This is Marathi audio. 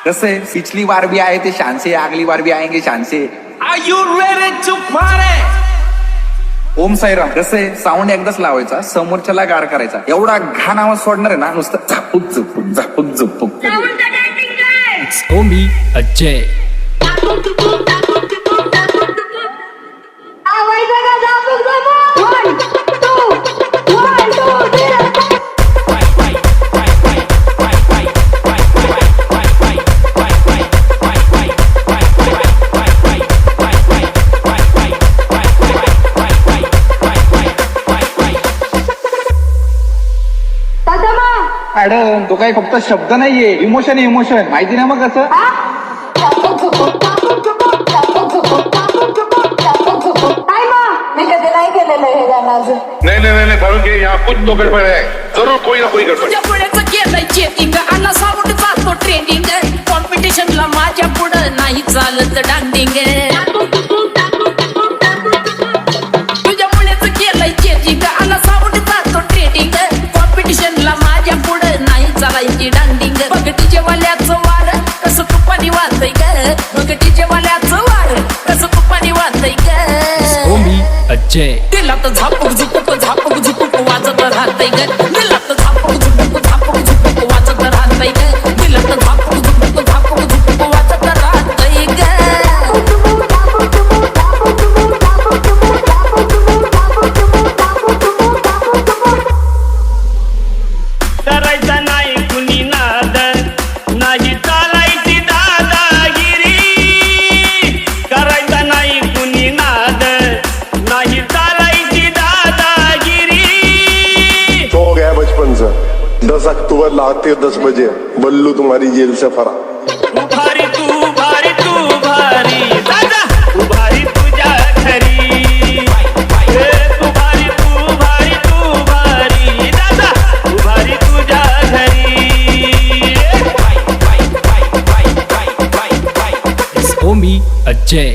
कसं पिछली बार भी आए थे शान से, अगली बार भी आएंगे शान से. Are you ready to party? Om Sairam. कसं साऊंड एकदाच लावायचा, समोरच्याला गार करायचा. एवढा घाण आवाज सोडणार आहे ना, नुसतं Zapuk Jhupuk Zapuk Jhupuk. It's Omi Ajay. Madam तो काही फक्त शब्द नाहीये, इमोशन आहे इमोशन. माहिती ना मग कसं. मी कधी नाही केलेलं हे गाणं अजून. नहीं भारू के यहाँ कुछ तो गड़बड़ है, जरूर कोई ना कोई गड़बड़. तुझ्या पुढेच केलंय चेटिंग, अण्णा सावंत जातो ट्रेंडिंग. कॉम्पिटिशनला माझ्या पुढं नाही चालत डांडिंग. तुझ्या पुढेच केलंय चेटिंग, अण्णा सावंत जातो ट्रेंडिंग. कॉम्पिटिशनला माझ्या पुढं नाही चालायची डांडिंग. बघ तिच्या वाल्याचं वार कसं तुपानी वाजतंय ग. बघ तिच्या वाल्याचं वार कसं तुपानी वाजतंय ग. Omi Ajay. दिला तर झापूक झुपूक वाजत राहतंय ग. दिला तर झापूक झुपूक वाजत राहतंय ग. दिला तर झापूक झुपूक वाजत राहतंय ग. करायचा नाही कुणी नाद, नाही चालायची दादागिरी. करायचा नाही कुणी नाद, नाही चालायची दादागिरी. तो हो गया बचपन से. 10 अक्टूबर लाते 10 बजे बल्लू तुम्हारी जेल से फरा. तू भारी दादा, तू भारी तुझ्या घरी. तू भारी दादा, तू भारी तुझ्या घरी. It's Omi Ajay.